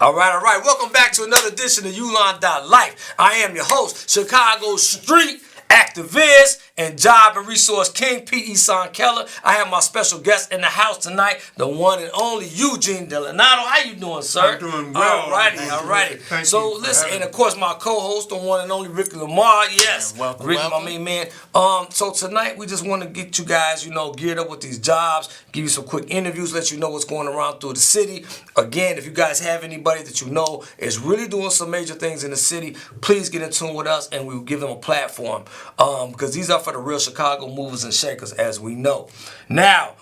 All right. Welcome back to another edition of Ulon.Life. I am your host, Chicago Street activist and job and resource king, P. Eson Keller. I have my special guest in the house tonight, the one and only Eugene Delanato. How you doing, sir? I'm doing well. Alrighty. Thank so you listen, and of course my co-host, the one and only Ricky Lamar. Yes, welcome, Ricky, welcome. my main man. So tonight we just want to get you guys, geared up with these jobs, give you some quick interviews, let you know what's going around through the city. Again, if you guys have anybody that you know is really doing some major things in the city, please get in tune with us and we'll give them a platform. Because these are for the real Chicago movers and shakers, as we know. Now,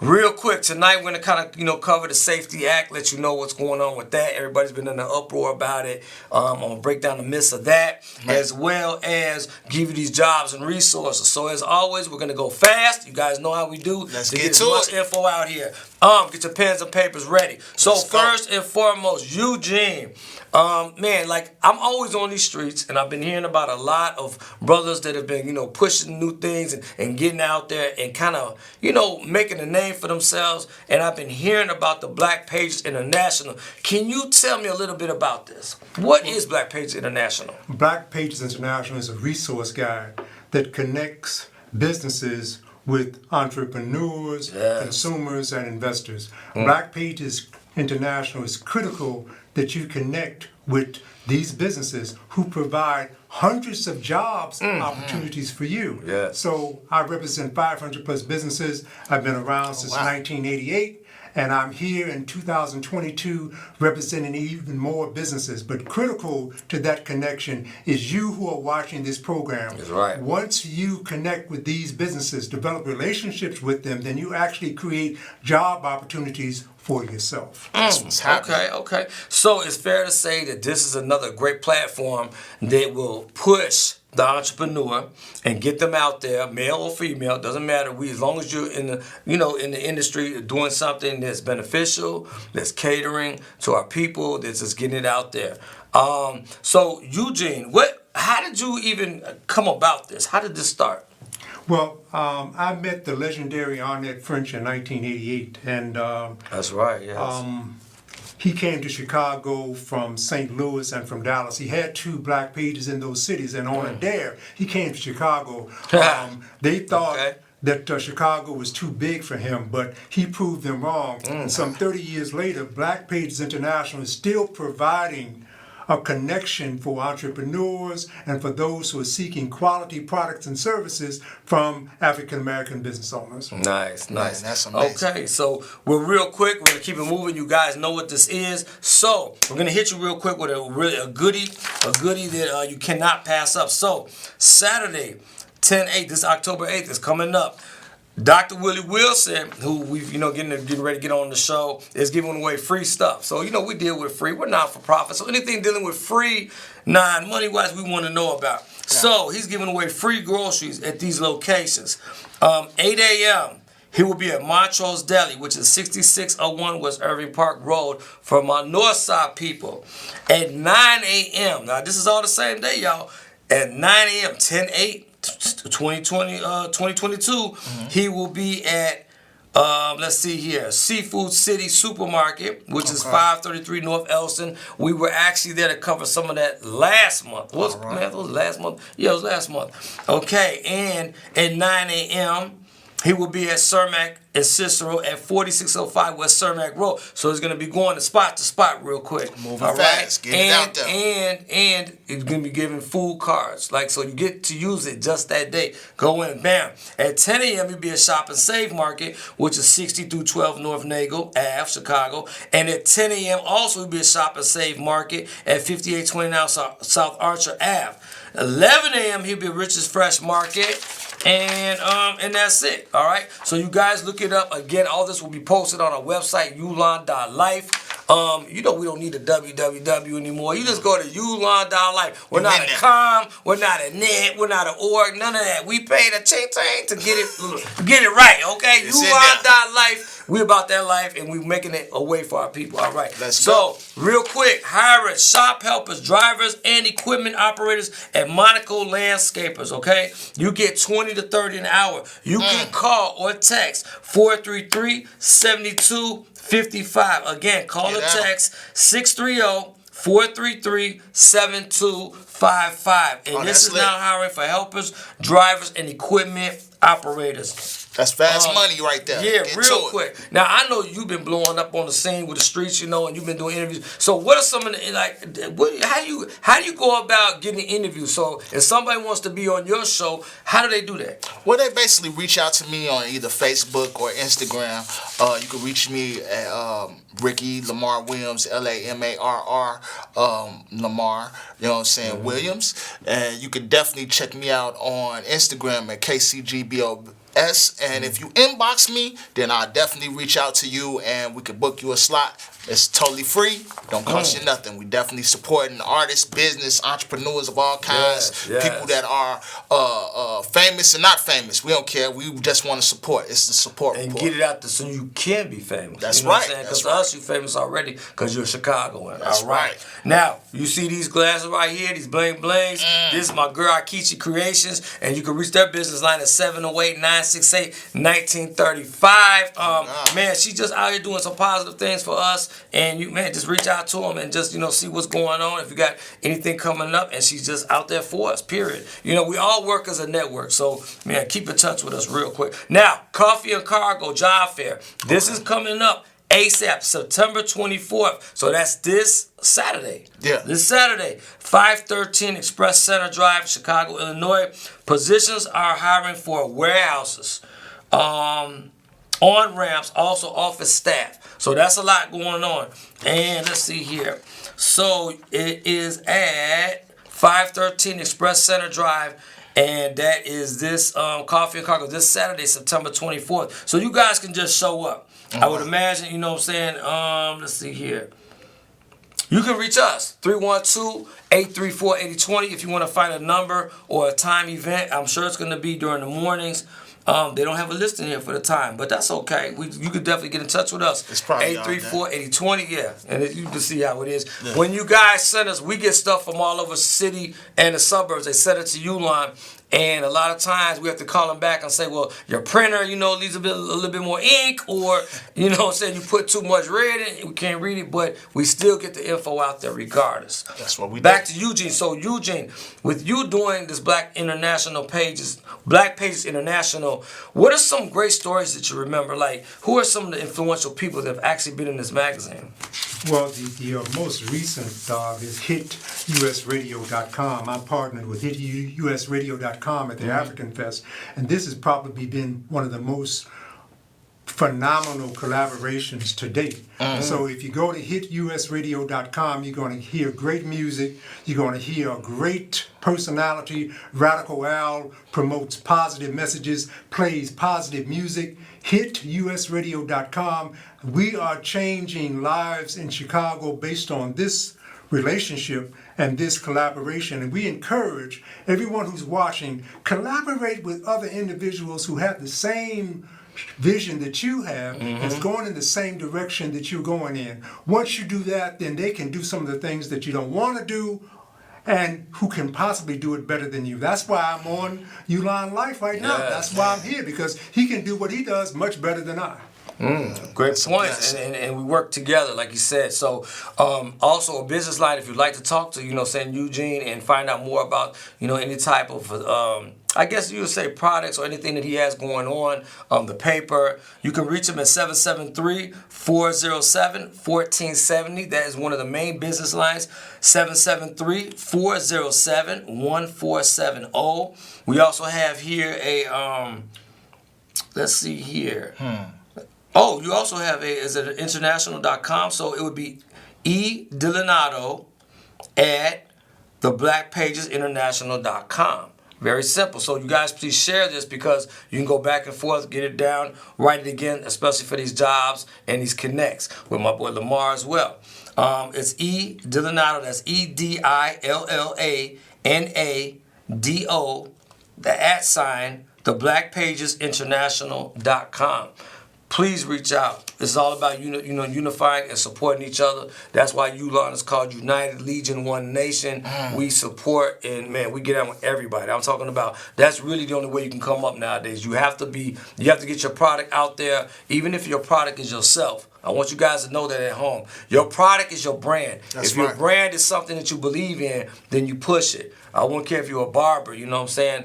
real quick, tonight we're gonna kind of cover the Safety Act, let you know what's going on with that. Everybody's been in an uproar about it. I'm gonna break down the myths of that, as well as give you these jobs and resources. So as always, we're gonna go fast. You guys know how we do. Let's to get as to much it. info out here. Get your pens and papers ready. So Let's go. first and foremost, Eugene. Man, like I'm always on these streets, and I've been hearing about a lot of brothers that have been, pushing new things and getting out there and kind of, making a name for themselves. And I've been hearing about the Blackpage International. Can you tell me a little bit about this? What is Blackpage International? Blackpage International is a resource guide that connects businesses with entrepreneurs, consumers, and investors. Blackpage International is critical that you connect with these businesses who provide hundreds of jobs opportunities for you. Yes. So I represent 500 plus businesses. I've been around since 1988. And I'm here in 2022 representing even more businesses. But critical to that connection is you who are watching this program. That's right. Once you connect with these businesses, develop relationships with them, then you actually create job opportunities for yourself. That's what's happening. Okay. So it's fair to say that this is another great platform that will push the entrepreneur and get them out there, male or female, doesn't matter. As long as you're in the, in the industry doing something that's beneficial, that's catering to our people, that's just getting it out there. So Eugene, how did you even come about this? How did this start? Well, I met the legendary Arnett French in 1988, and That's right, yes. He came to Chicago from St. Louis and from Dallas. He had two black pages in those cities, and on a dare, he came to Chicago. They thought that Chicago was too big for him, but he proved them wrong. And some 30 years later, Black Pages International is still providing a connection for entrepreneurs and for those who are seeking quality products and services from African American business owners. Nice. Man, that's amazing. Okay, so we're real quick. We're gonna keep it moving. You guys know what this is. So we're gonna hit you real quick with a goodie that you cannot pass up. So Saturday, 10/8, this October 8th is coming up. Dr. Willie Wilson, who we've getting ready to get on the show, is giving away free stuff. So we deal with free. We're not for profit. So anything dealing with free, non-money wise, we want to know about. Yeah. So he's giving away free groceries at these locations. 8 a.m. He will be at Montrose Deli, which is 6601 West Irving Park Road for my North Side people. At 9 a.m. Now this is all the same day, y'all. At 9 a.m. 10/8. 2022, he will be at let's see here, Seafood City Supermarket, which is 533 North Elston. We were actually there to cover some of that last month. Was it last month? Yeah, it was last month. Okay, and at 9 a.m. he will be at Cermak and Cicero at 4605 West Cermak Road. So he's going to be going to spot real quick. Moving fast. Get it out there. And he's going to be giving food cards. So you get to use it just that day. Go in, bam. At 10 a.m. he'll be at Shop and Save Market, which is 60-12 North Nagel Ave, Chicago. And at 10 a.m. also he'll be at Shop and Save Market at 5829 South Archer Ave. 11 a.m. he'll be at Rich's Fresh Market. And that's it. All right. So you guys look it up. Again, all this will be posted on our website, Ulon.Life. We don't need a www anymore. You just go to Ulon.Life. We're not a com. We're not a net. We're not an org. None of that. We paid a ching-ching to get it right. Okay. Ulon.Life. We about that life, and we're making it a way for our people. All right. Let's go. Real quick, hiring shop helpers, drivers, and equipment operators at Monaco Landscapers, okay? You get $20 to $30 an hour. You can call or text 433-72 55. Again, call or text 630-433-7255. And this is now hiring for helpers, drivers, and equipment operators. That's fast money right there. Yeah, real quick. Now, I know you've been blowing up on the scene with the streets, and you've been doing interviews. So what are some of the, how do you go about getting interviews? So if somebody wants to be on your show, how do they do that? Well, they basically reach out to me on either Facebook or Instagram. You can reach me at Ricky Lamar Williams, Lamarr, Lamar, you know what I'm saying, Williams. And you can definitely check me out on Instagram at KCGBO. And if you inbox me, then I'll definitely reach out to you and we can book you a slot. It's totally free. Don't cost you nothing. We definitely supporting artists, business, entrepreneurs of all kinds, people that are famous and not famous. We don't care. We just want to support. It's the support and report. Get it out there so you can be famous. That's right. Because to us, you're famous already because you're a Chicagoan. That's all right. Now, you see these glasses right here, these bling blings. This is my girl, Cta Creations, and you can reach their business line at 708-968-1935. Man, she's just out here doing some positive things for us. And you, man, just reach out to them and just, see what's going on. If you got anything coming up, and she's just out there for us, period. We all work as a network. So, man, keep in touch with us real quick. Now, Coffee and Cargo Job Fair. This is coming up ASAP, September 24th. So that's this Saturday. Yeah. This Saturday, 513 Express Center Drive, Chicago, Illinois. Positions are hiring for warehouses. On-ramps, also office staff. So that's a lot going on. And let's see here. So it is at 513 Express Center Drive. And that is this Coffee and Cargo this Saturday, September 24th. So you guys can just show up. I would imagine, let's see here. You can reach us, 312-834-8020 if you want to find a number or a time event. I'm sure it's going to be during the mornings. They don't have a list in here for the time, but that's okay. You could definitely get in touch with us. It's probably 834-8020, yeah. And you can see how it is. Yeah. When you guys send us, we get stuff from all over the city and the suburbs. They send it to Ulon. And a lot of times we have to call them back and say, well, your printer, needs a little bit more ink, or, you put too much red in it, we can't read it, but we still get the info out there regardless. That's what we do. Back to Eugene. So, Eugene, with you doing this Blackpages International, what are some great stories that you remember? Like, who are some of the influential people that have actually been in this magazine? Well, the most recent is hitusradio.com. I'm partnered with hitusradio.com at the African Fest, and this has probably been one of the most phenomenal collaborations to date. So if you go to hitusradio.com, you're going to hear great music, you're going to hear a great personality. Radical Al promotes positive messages, plays positive music. hitusradio.com. We are changing lives in Chicago based on this relationship and this collaboration, and we encourage everyone who's watching, collaborate with other individuals who have the same vision that you have, that's going in the same direction that you're going in. Once you do that, then they can do some of the things that you don't want to do, and who can possibly do it better than you. That's why I'm on Ulon.Life right now. That's why I'm here, because he can do what he does much better than I. Great points, and we work together, like you said. So, also a business line. If you'd like to talk to, Eugene and find out more about, any type of, I guess you would say products or anything that he has going on, the paper. You can reach him at 773-407-1470. That is one of the main business lines. 773-407-1470. We also have here a let's see here. Oh, you also have is it international.com? So it would be eDilinato at theblackpagesinternational.com. Very simple. So you guys please share this, because you can go back and forth, get it down, write it again, especially for these jobs and these connects with my boy Lamar as well. It's eDilinato. That's EDILLANADO, the @ theblackpagesinternational.com. please reach out. It's all about unifying and supporting each other. That's why Ulon is called United Legion One Nation. We support and man, we get out with everybody. I'm talking about that's really the only way you can come up nowadays. You have to get your product out there, even if your product is yourself. I want you guys to know that at home. Your product is your brand. That's if your right. brand is something that you believe in, then you push it. I won't care if you're a barber, you know what I'm saying?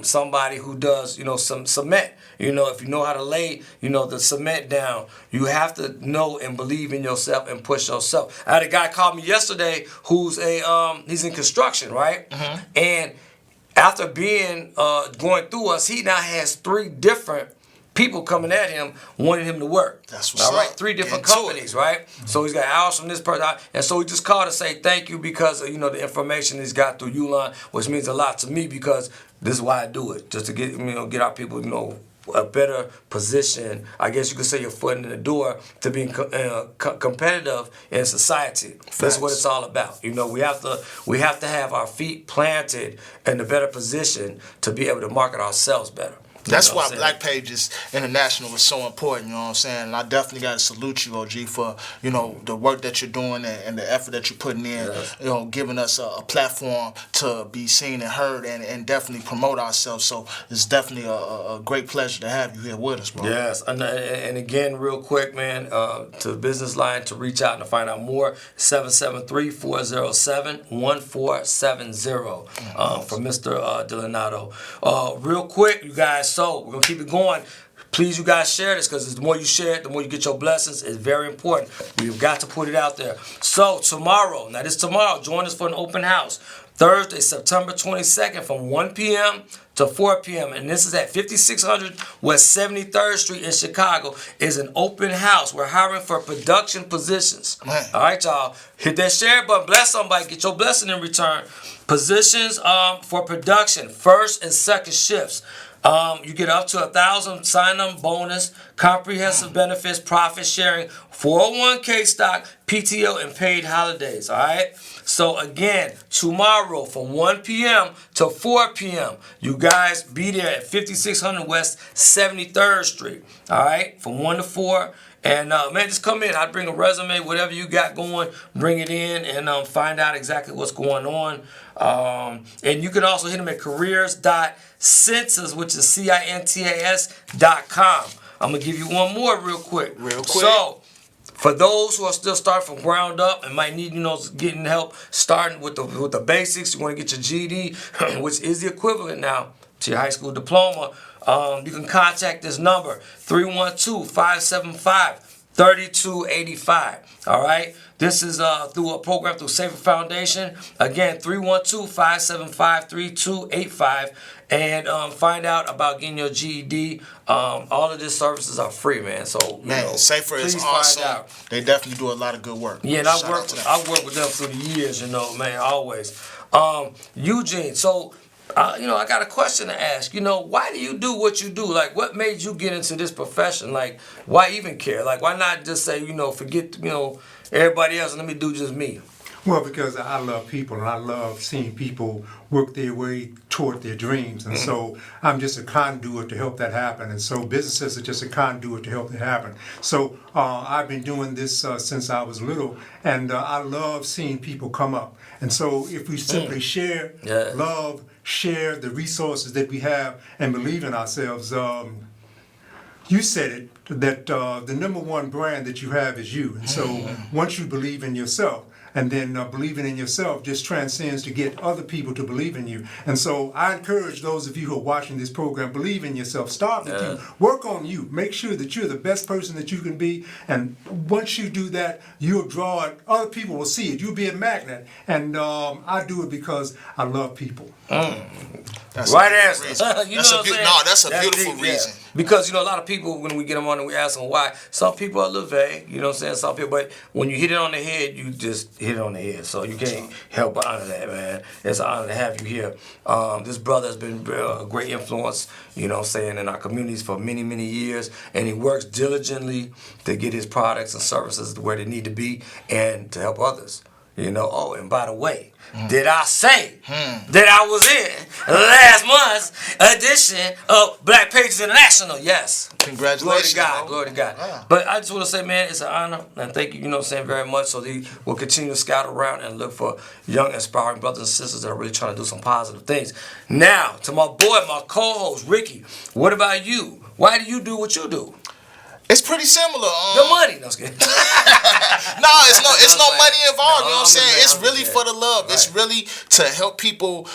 Somebody who does, some cement. If you know how to lay, the cement down, you have to know and believe in yourself and push yourself. I had a guy call me yesterday who's he's in construction, right? And after going through us, he now has 3 different people coming at him wanting him to work. That's what's all right. up. 3 different Get to companies, right? So he's got hours from this person, and so he just called to say thank you because the information he's got through Ulon, which means a lot to me because this is why I do it, just to get our people a better position. I guess you could say your foot in the door to being competitive in society. That's what it's all about. We have to have our feet planted in a better position to be able to market ourselves better. That's why Blackpage is international is so important, you know what I'm saying? And I definitely got to salute you, OG, for, the work that you're doing and the effort that you're putting in, giving us a platform to be seen and heard and definitely promote ourselves. So it's definitely a great pleasure to have you here with us, bro. Yes, and again, real quick, man, to the business line to reach out and to find out more, 773-407-1470 from Mr. Delanato. Real quick, you guys, so we're going to keep it going. Please, you guys, share this because the more you share it, the more you get your blessings. It's very important. We've got to put it out there. So tomorrow, join us for an open house. Thursday, September 22nd from 1 p.m. to 4 p.m. And this is at 5600 West 73rd Street in Chicago. Is an open house. We're hiring for production positions. Man. All right, y'all. Hit that share button. Bless somebody. Get your blessing in return. Positions for production, first and second shifts. You get up to 1,000 sign-up bonus, comprehensive benefits, profit sharing, 401k stock, PTO, and paid holidays. All right. So again, tomorrow from 1 p.m. to 4 p.m. You guys be there at 5600 West 73rd Street. All right, from 1 to 4. And man, just come in. I'll bring a resume, whatever you got going, bring it in and find out exactly what's going on. And you can also hit them at careers.census, which is CINTAS.com. I'm going to give you one more real quick. So, for those who are still starting from ground up and might need, getting help starting with the basics, you want to get your GED, which is the equivalent now to your high school diploma. You can contact this number, 312-575-3285. All right? This is through a program through Safer Foundation. Again, 312-575-3285. And find out about getting your GED. All of these services are free, man. So, Safer is awesome. They definitely do a lot of good work. Yeah, and I work with them through the years, man, always. Eugene, so... I got a question to ask. Why do you do what you do? Like, what made you get into this profession? Like, why even care? Like, why not just say, forget, everybody else and let me do just me? Well, because I love people and I love seeing people work their way toward their dreams. And so I'm just a conduit to help that happen. And so businesses are just a conduit to help that happen. So I've been doing this since I was little, and I love seeing people come up. And so if we simply share love, share the resources that we have, and believe in ourselves, you said it, that the number one brand that you have is you. And so once you believe in yourself, and then believing in yourself just transcends to get other people to believe in you. And so I encourage those of you who are watching this program, believe in yourself. Start with you. Work on you. Make sure that you're the best person that you can be. And once you do that, you'll draw it. Other people will see it. You'll be a magnet. And I do it because I love people. That's right answer. That's a beautiful reason. Because, a lot of people, when we get them on and we ask them why, some people are a little vague, some people, but when you hit it on the head, you just hit it on the head. So you can't help but honor that, man. It's an honor to have you here. This brother has been a great influence, in our communities for many, many years, and he works diligently to get his products and services where they need to be and to help others. You know, oh, and by the way, did I say that I was in last month's edition of Blackpage International? Yes. Congratulations. Glory to God. Yeah. But I just want to say, man, it's an honor, and thank you, you know what I'm saying, very much. So we'll continue to scout around and look for young, inspiring brothers and sisters that are really trying to do some positive things. Now, to my boy, my co-host, Ricky, what about you? Why do you do what you do? It's pretty similar. The money. No, it's no money involved. You know what I'm saying? It's really for the love. Right. It's really to help people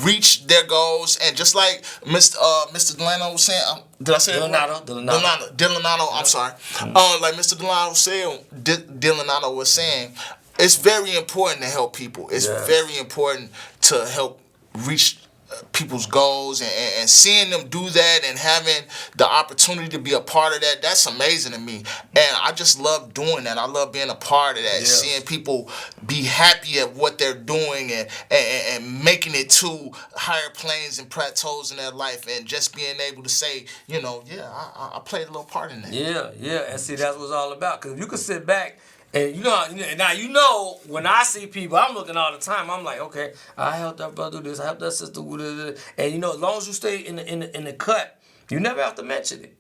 reach their goals. And just like Mr. Delano was saying, did I say Delano, I'm sorry. Like Mr. Delano was saying, it's very important to help people. It's very important to help reach people's goals, and seeing them do that and having the opportunity to be a part of that, that's amazing to me. And I just love doing that. I love being a part of that, seeing people be happy at what they're doing and making it to higher planes and plateaus in their life, and just being able to say, you know, I played a little part in that. Yeah, and see, that's what it's all about. Because if you can sit back, and now when I see people, I'm looking all the time. I'm like, okay, I helped that brother do this, I helped that sister do this, and you know, as long as you stay in the cut, you never have to mention it.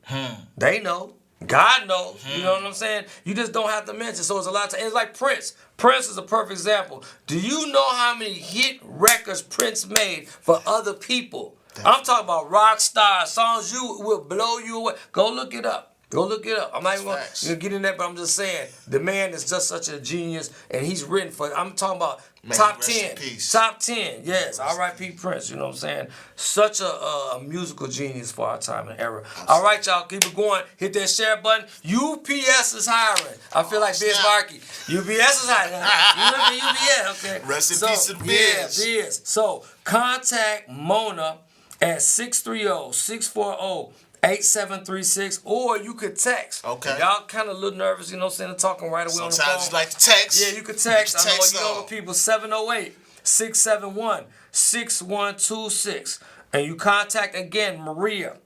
They know, God knows. You know what I'm saying? You just don't have to mention. So it's a lot of times. It's like Prince. Prince is a perfect example. Do you know how many hit records Prince made for other people? I'm talking about rock stars, songs you will blow you away. Go look it up. I'm not even going to get in that, but I'm just saying, the man is just such a genius, and he's written for, I'm talking about top 10. Top 10, yes. R.I.P. Prince, you know what I'm saying? Such a musical genius for our time and era. All right, y'all, keep it going. Hit that share button. UPS is hiring. I feel like Biz Markie. UPS is hiring. You look at UPS, okay. Rest in peace to Biz. Yeah, Biz. So, contact Mona at 630-640 8736, or you could text. Okay. Y'all kind of a little nervous, you know what I'm saying, talking right away on the phone. Sometimes you like to text. Yeah, you could text. I know you know people, 708-671-6126. And you contact, again, Maria.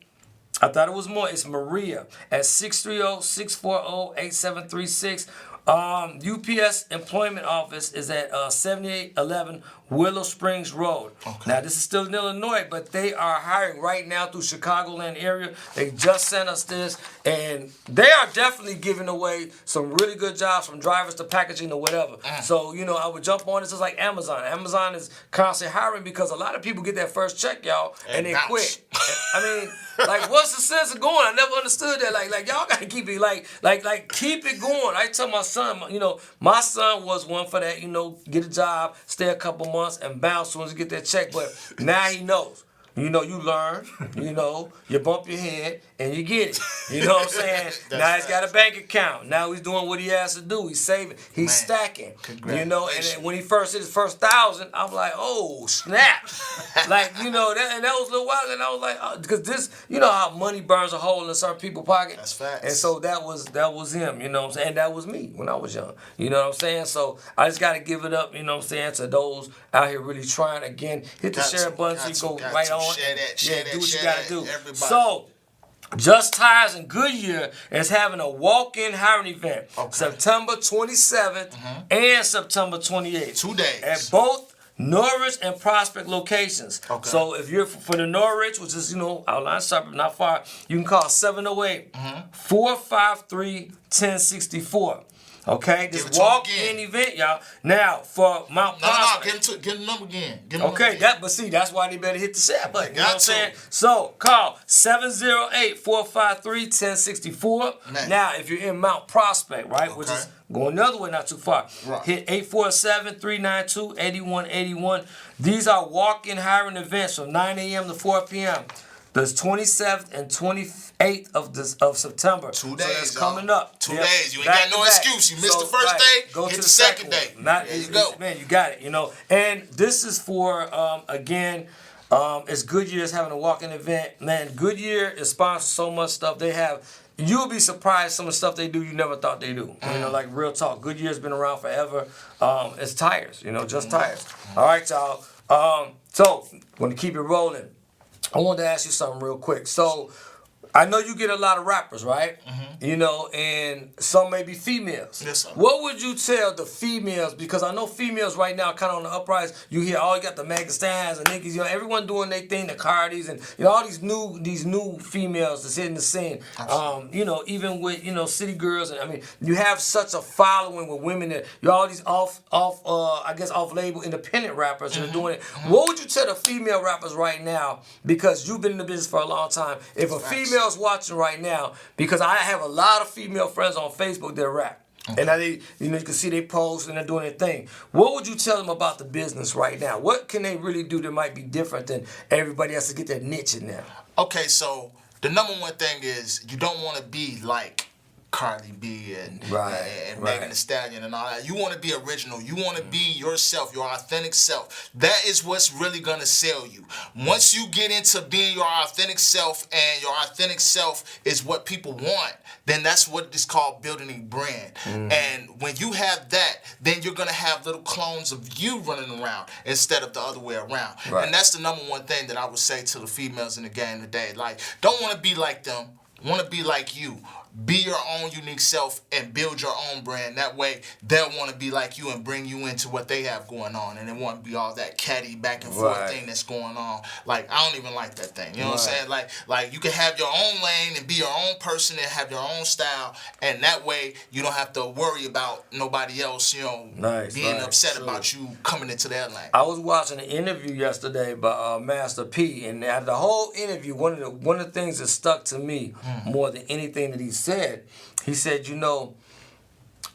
I thought it was more. It's Maria at 630-640-8736. UPS Employment Office is at 7811 Willow Springs Road. Okay. Now, this is still in Illinois, but they are hiring right now through Chicagoland area. They just sent us this, and they are definitely giving away some really good jobs, from drivers to packaging or whatever. So, you know, I would jump on this. It's like Amazon. Amazon is constantly hiring because a lot of people get that first check, y'all, and they quit. I mean, like, what's the sense of going? I never understood that. Like y'all gotta keep it, like keep it going. I tell my son, you know, my son was one for that. You know, get a job, stay a couple months, and bounce as soon as you get that check. But now he knows. You know, you learn, you know, you bump your head and you get it. You know what I'm saying? Now he's got a bank account. Now he's doing what he has to do. He's saving. He's stacking. You know, and then when he first hit his first 1,000, I'm like, oh, snap. Like, you know, that was a little while, and I was like, because this, you know how money burns a hole in certain people's pocket? That's facts. And so that was him, you know what I'm saying? And that was me when I was young. You know what I'm saying? So I just got to give it up, you know what I'm saying, to those out here really trying. Again, hit the share button so you go right on. Share that, do what you gotta do. Everybody. So, Just Tires in Goodyear is having a walk-in hiring event, September 27th and September 28th. 2 days. At both Norwich and Prospect locations. So if you're for the Norwich, which is, you know, outlying suburb, not far, you can call 708-453-1064. Okay, this walk-in event, y'all. Now for Mount Prospect. No, get the number again. That's why they better hit the share button. You know what I'm saying? So call 708-453-1064. Now, if you're in Mount Prospect, right, which is going the other way, not too far, hit 847-392-8181. These are walk-in hiring events from 9 a.m. to 4 p.m. The 27th and 28th of September. 2 days. So that's coming up. 2 days. You ain't got no excuse. You missed the first day, go hit to the second day. There you go. Man, you got it, you know. And this is for, it's Goodyear's having a walk-in event. Man, Goodyear is sponsoring so much stuff. They have, you'll be surprised some of the stuff they do you never thought they do. You know, like real talk. Goodyear's been around forever. It's tires, you know, just tires. All right, y'all. So, going to keep it rolling. I wanted to ask you something real quick. So, I know you get a lot of rappers, right? You know, and some may be females. Yes, sir. What would you tell the females? Because I know females right now kind of on the uprise. You hear, you got the Megan Stallions and Nickies, you know, everyone doing their thing, the Cardis, and you know all these new females that's hitting the scene. You know, even with City Girls, and I mean, you have such a following with women that you all these off label independent rappers that are doing it. What would you tell the female rappers right now? Because you've been in the business for a long time. If a female's watching right now, because I have a lot of female friends on Facebook that rap. Okay. And you can see they post and they're doing their thing. What would you tell them about the business right now? What can they really do that might be different than everybody else to get that niche in there? Okay, so the number one thing is you don't want to be like Cardi B and Megan Thee Stallion and all that. You want to be original. You want to be yourself, your authentic self. That is what's really going to sell you. Once you get into being your authentic self, and your authentic self is what people want, then that's what is called building a brand. And when you have that, then you're going to have little clones of you running around instead of the other way around. And that's the number one thing that I would say to the females in the game today. Like, don't want to be like them. Want to be like you. Be your own unique self and build your own brand. That way, they'll want to be like you and bring you into what they have going on. And it won't be all that catty back and forth thing that's going on. Like, I don't even like that thing. You know what I'm saying? Like you can have your own lane and be your own person and have your own style. And that way, you don't have to worry about nobody else, being upset about you coming into their lane. I was watching an interview yesterday by Master P, and after the whole interview, one of the things that stuck to me more than anything that he said,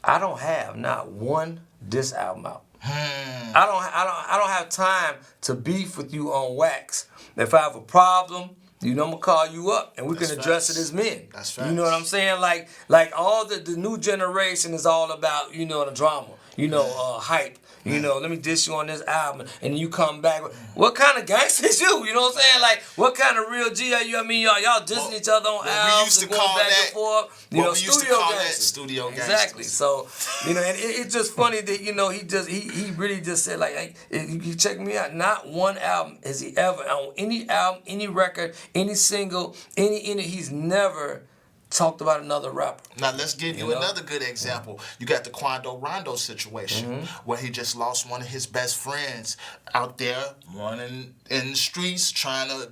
I don't have not one diss album out. I don't have time to beef with you on wax. If I have a problem, I'm gonna call you up and we can address it as men. That's right. You know what I'm saying? Like all the new generation is all about, the drama, hype. Let me diss you on this album, and then you come back. What kind of gangster is you? You know what I'm saying? Like, what kind of real G are you? I mean, y'all dissing each other on albums and going back and forth. Studio gangster. Studio gangster. Exactly. So, and it's just funny that he really just said, like, you check me out. Not one album has he ever on any album, any record, any single, he's never talked about another rapper. Now let's give you another good example. You got the Quando Rondo situation where he just lost one of his best friends out there running in the streets trying to,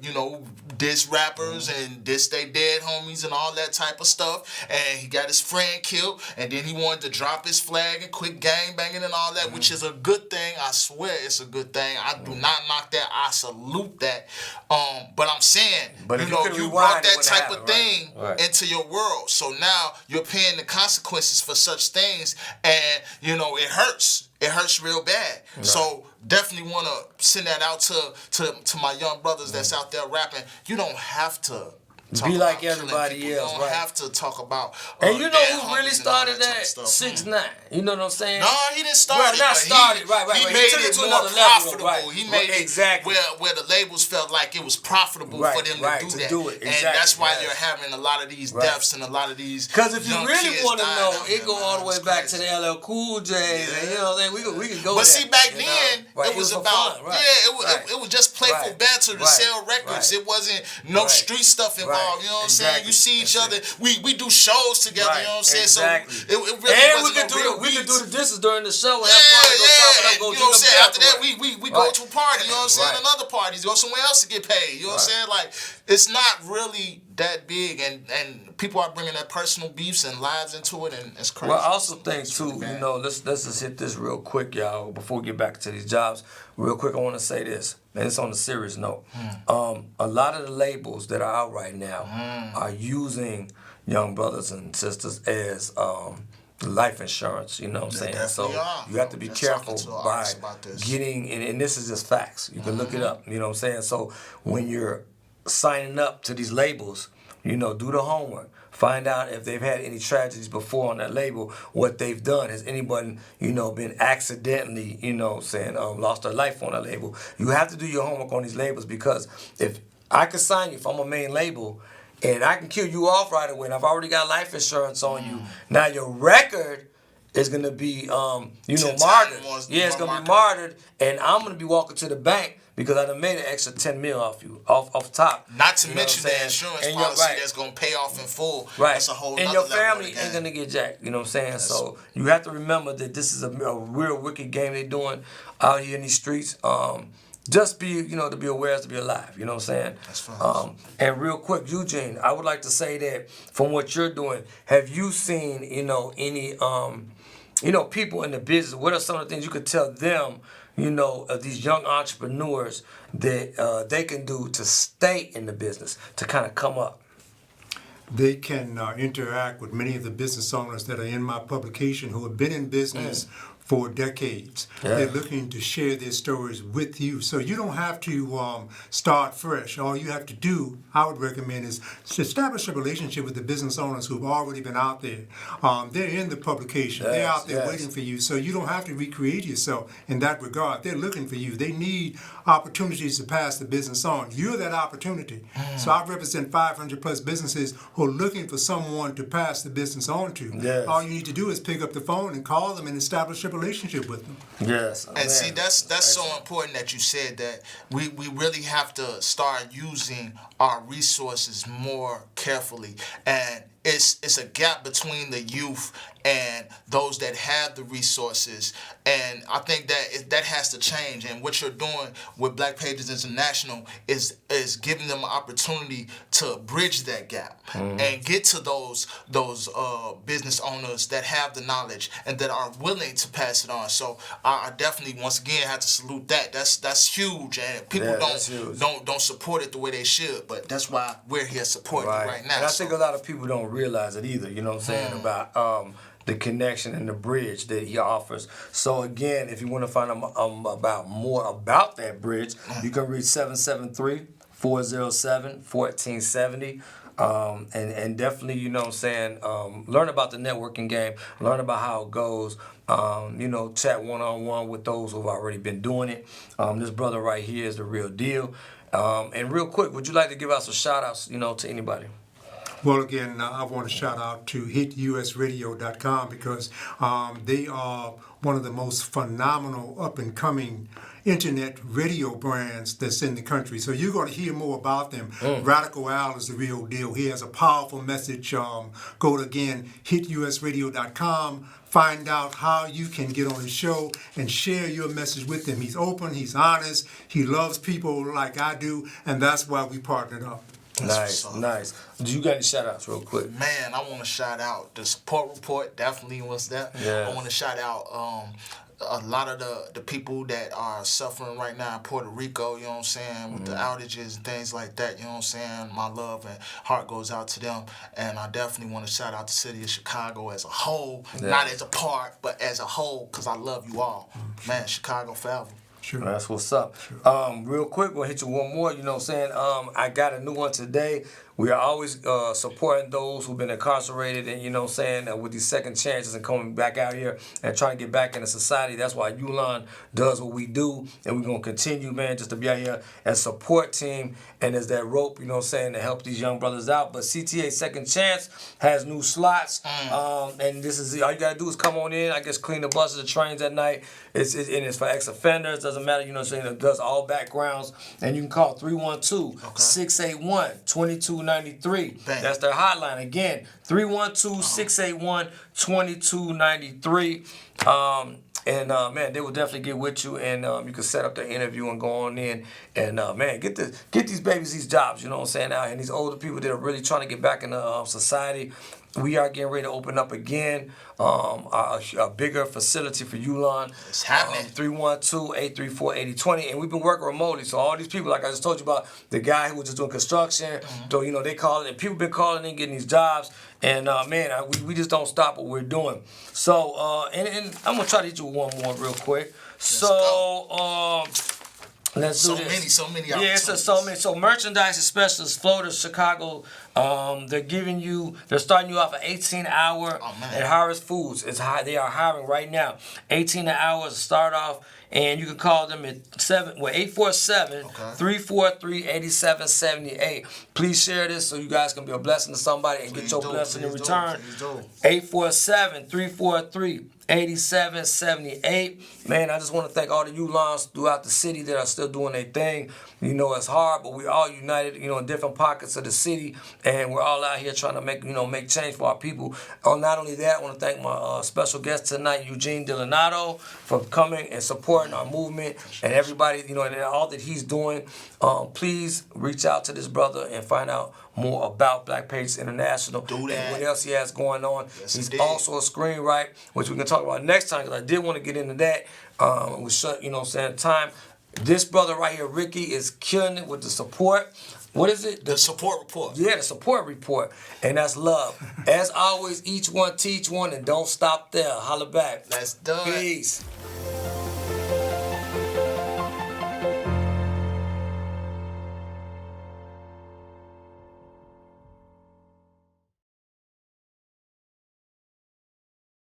diss rappers and diss they dead homies and all that type of stuff. And he got his friend killed, and then he wanted to drop his flag and quit gang banging and all that, which is a good thing. I swear it's a good thing. I do not knock that. I salute that. But I'm saying, you brought that type of thing into your world. So now you're paying the consequences for such things, and it hurts. It hurts real bad. So definitely want to send that out to my young brothers that's out there rapping. You don't have to be like everybody else. You don't have to talk about. And you know who really started that? 6ix9ine. You know what I'm saying? No, he didn't start it. Not started. Right. He made it more profitable. He made it exactly where the labels felt like it was profitable for them to do that. And that's why you're having a lot of these deaths and a lot of these. Because if you really want to know, it go all the way back to the LL Cool J's. And you know what I'm saying? We could go. But see, back then it was about it was just playful banter to sell records. It wasn't no street stuff involved. You know what I'm saying? You see each other. We do shows together. You know what I'm saying? Exactly. So it really wasn't we could do the disses during the show. You know what I'm saying? After that, we go to a party. You know what I'm saying? Another parties. Go somewhere else to get paid. You know what I'm saying? Like, it's not really that big, and people are bringing their personal beefs and lives into it, and it's crazy. Well, I also think too, let's just hit this real quick, y'all, before we get back to these jobs. Real quick, I want to say this, and it's on a serious note. A lot of the labels that are out right now are using young brothers and sisters as life insurance, you know what I'm saying? So you have to be careful by getting, and this is just facts. You can look it up, you know what I'm saying? So when you're signing up to these labels, do the homework. Find out if they've had any tragedies before on that label, what they've done. Has anyone, been accidentally, lost their life on a label? You have to do your homework on these labels, because if I can sign you, if I'm a main label, and I can kill you off right away, and I've already got life insurance on you, now your record is going to be, martyred. It's going to be martyred, and I'm going to be walking to the bank because I done made an extra 10 mil off you, off top. Not to You know mention what I'm the saying? insurance And you're policy right. that's gonna pay off in full. Right. That's a whole And nother your level family of the ain't game. gonna get jacked. You know what I'm saying? So you have to remember that this is a real wicked game they doing out here in these streets. Just be, to be aware is to be alive. You know what I'm saying? That's fine. And real quick, Eugene, I would like to say that from what you're doing, have you seen, any, people in the business? What are some of the things you could tell them, of these young entrepreneurs that they can do to stay in the business, to kind of come up? They can interact with many of the business owners that are in my publication who have been in business for decades. Yeah. They're looking to share their stories with you. So you don't have to start fresh. All you have to do, I would recommend, is to establish a relationship with the business owners who've already been out there. They're in the publication. They're out there waiting for you. So you don't have to recreate yourself in that regard. They're looking for you. They need opportunities to pass the business on. You're that opportunity. So I represent 500 plus businesses who are looking for someone to pass the business on to. Yes. All you need to do is pick up the phone and call them and establish a relationship with them. Yes. And see, that's so important that you said that. We really have to start using our resources more carefully. And it's a gap between the youth and those that have the resources, and I think that has to change. And what you're doing with Black Pages International is giving them an opportunity to bridge that gap and get to those business owners that have the knowledge and that are willing to pass it on. So I definitely, once again, have to salute that. That's huge, and people don't support it the way they should. But that's why we're here supporting it right now. And I think a lot of people don't realize it either. You know what I'm saying about the connection and the bridge that he offers. So again, if you want to find out more about that bridge, you can reach 773-407-1470. And definitely, learn about the networking game, learn about how it goes, chat one-on-one with those who've already been doing it. This brother right here is the real deal. And real quick, would you like to give out some shout-outs, to anybody? Well, again, I want to shout out to hitusradio.com because they are one of the most phenomenal up-and-coming internet radio brands that's in the country. So you're going to hear more about them. Radical Al is the real deal. He has a powerful message. Go to, again, hitusradio.com. Find out how you can get on his show and share your message with him. He's open, he's honest, he loves people like I do, and that's why we partnered up. Nice. Do you got any shout outs real quick? Man, I want to shout out the support report, definitely was that. Yeah. I want to shout out a lot of the people that are suffering right now in Puerto Rico, you know what I'm saying, with the outages and things like that, you know what I'm saying. My love and heart goes out to them. And I definitely want to shout out the city of Chicago as a whole, not as a part, but as a whole, because I love you all. Man, Chicago forever. Sure. That's what's up. Real quick, we'll hit you one more. You know what I'm saying? I got a new one today. We are always supporting those who've been incarcerated and, with these second chances and coming back out here and trying to get back into society. That's why Ulon does what we do. And we're going to continue, man, just to be out here as a support team and as that rope, to help these young brothers out. But Cta Second Chance has new slots. And this is all you got to do is come on in, I guess, clean the buses, the trains at night. It's for ex-offenders. Doesn't matter, it does all backgrounds. And you can call 312-681-2293. That's their hotline. Again, 312-681-2293. Man, they will definitely get with you, and you can set up the interview and go on in, and man, get these babies these jobs. You know what I'm saying? Out here, and these older people that are really trying to get back into society. We are getting ready to open up again a bigger facility for Ulon. It's happening. 312-834-8020. And we've been working remotely. So all these people, like I just told you about, the guy who was just doing construction, so, they call it, and people been calling in, getting these jobs. And, we just don't stop what we're doing. So, and I'm going to try to hit you with one more real quick. Let's do this. So many. Yeah, so many. So merchandise specialists, Florida, Chicago, they're starting you off at 18 an hour at Harris Foods. They are hiring right now. 18 an hour to start off. and you can call them at 847-343-8778. Please share this so you guys can be a blessing to somebody and get your blessing in return. 847-343-8778. Man, I just want to thank all the Ulons throughout the city that are still doing their thing. You know, it's hard, but we all united, you know, in different pockets of the city, and we're all out here trying to make change for our people. Not only that, I want to thank my special guest tonight, Eugene Delanato, for coming and supporting our movement, and everybody, you know, and all that he's doing. Please reach out to this brother and find out more about Blackpage International and what else he has going on. Yes, he's indeed. also a screenwriter, which we can talk about next time, because I did want to get into that. We shut, you know what I'm saying, time. This brother right here, Ricky, is killing it with the support. What is it? The support report. Yeah, the support report. And that's love. As always, each one teach one, and don't stop there. Holla back. Let's do it. Peace.